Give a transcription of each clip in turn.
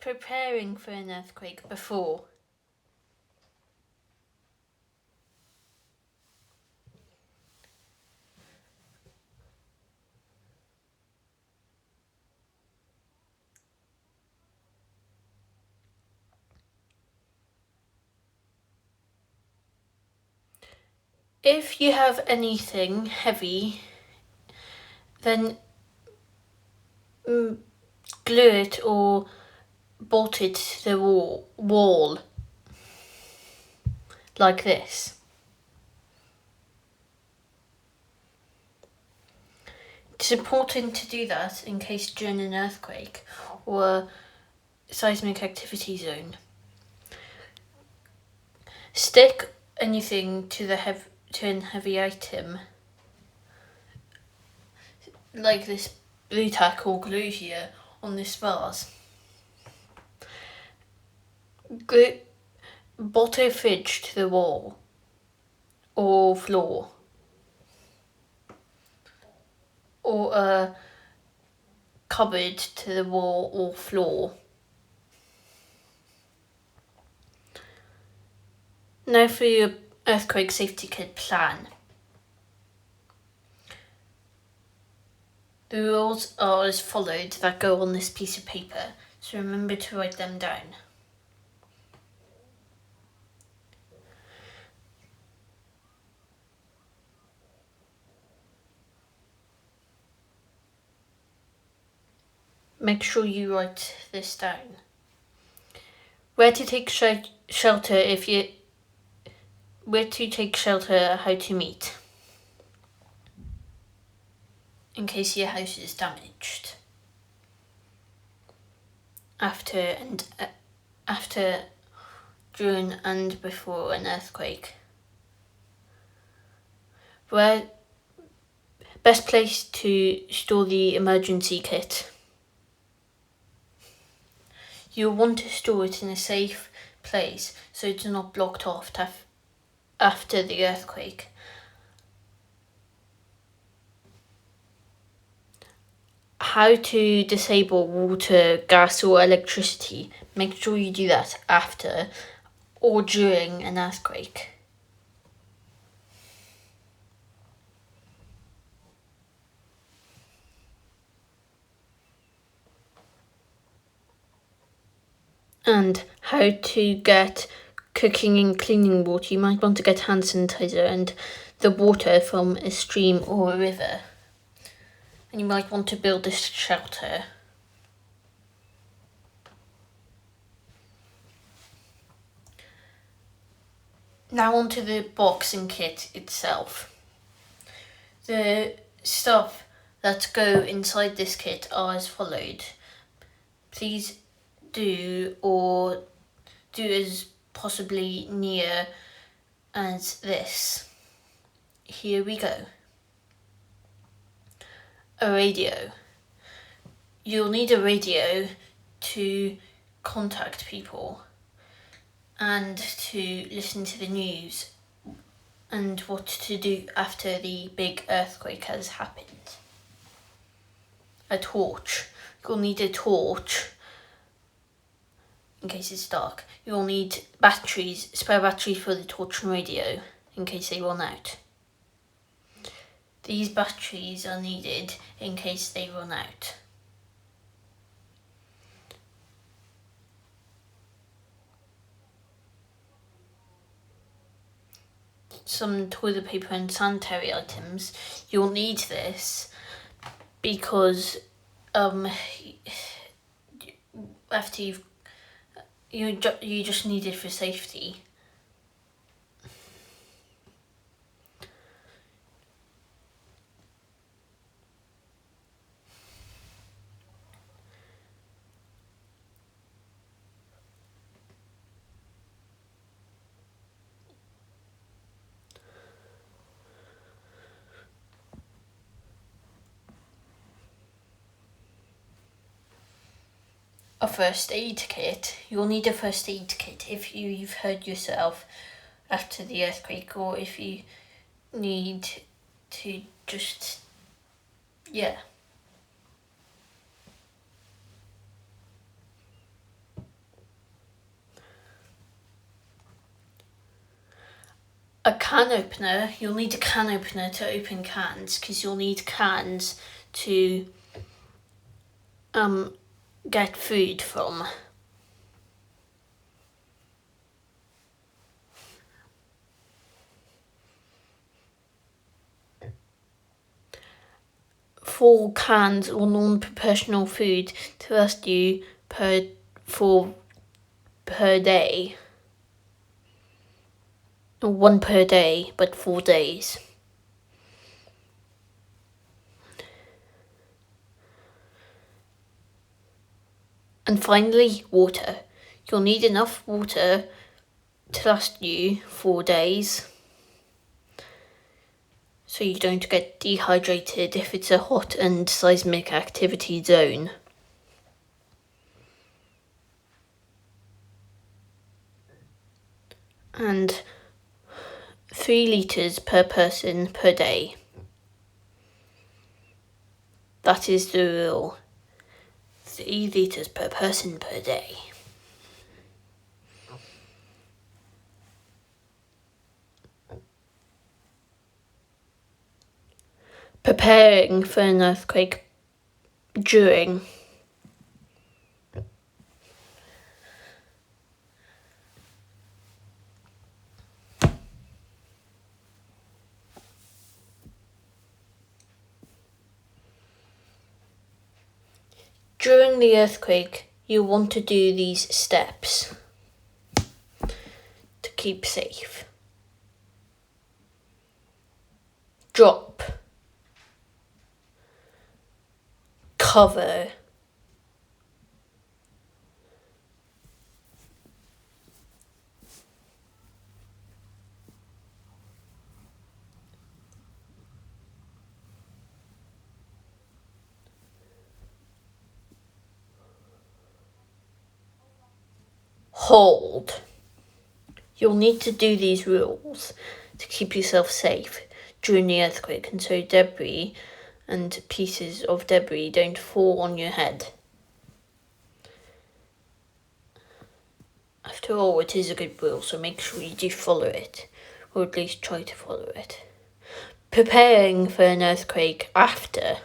preparing for an earthquake before. If you have anything heavy, then glue it or bolt it to the wall like this. It's important to do that in case during an earthquake or seismic activity zone. Stick anything to an heavy item, like this blue tack or glue here on this vase. Bolt a fridge to the wall or floor, or a cupboard to the wall or floor. Now for your earthquake safety kit plan. The rules are as followed that go on this piece of paper, so remember to write them down. Make sure you write this down. Where to take shelter how to meet, in case your house is damaged. After, during and before an earthquake. Where best place to store the emergency kit. You'll want to store it in a safe place so it's not blocked off after the earthquake. How to disable water, gas or electricity. Make sure you do that after or during an earthquake. And how to get cooking and cleaning water. You might want to get hand sanitizer and the water from a stream or a river. And you might want to build a shelter. Now onto the box and kit itself. The stuff that go inside this kit are as followed. Please do as possibly near as this. Here we go. A radio. You'll need a radio to contact people and to listen to the news and what to do after the big earthquake has happened. A torch. You'll need a torch in case it's dark. You'll need spare batteries for the torch and radio in case they run out. These batteries are needed in case they run out. Some toilet paper and sanitary items. You'll need this because after you just need it for safety. A first aid kit. You'll need a first aid kit if you've hurt yourself after the earthquake, or if you need to just, a can opener. You'll need a can opener to open cans, because you'll need cans to get food from. Four cans or non-proportional food to last you per day. One per day, but 4 days. And finally, water. You'll need enough water to last you 4 days, so you don't get dehydrated if it's a hot and seismic activity zone. And 3 litres per person per day. That is the rule. 3 litres per person per day. Preparing for an earthquake during. During the earthquake, you want to do these steps to keep safe. Drop. Cover. Hold. You'll need to do these rules to keep yourself safe during the earthquake, and so debris and pieces of debris don't fall on your head. After all, it is a good rule, so make sure you do follow it, or at least try to follow it. Preparing for an earthquake after.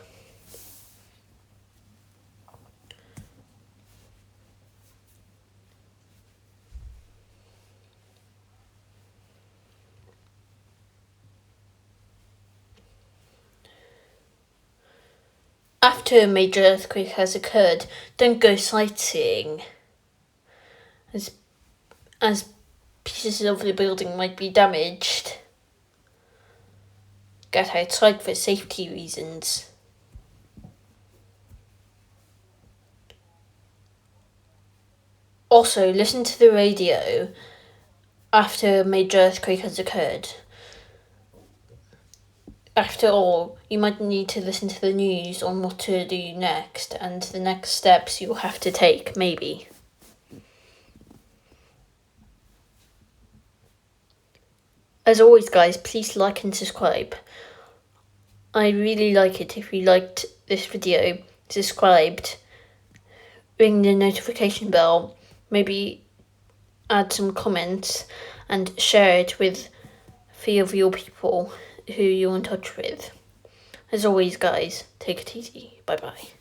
After a major earthquake has occurred, don't go sightseeing, as pieces of the building might be damaged. Get outside for safety reasons. Also, listen to the radio after a major earthquake has occurred. After all, you might need to listen to the news on what to do next and the next steps you'll have to take, maybe. As always, guys, please like and subscribe. I really like it if you liked this video, subscribed, ring the notification bell, maybe add some comments and share it with 3 of your people who you're in touch with. As always, guys, take it easy. Bye bye.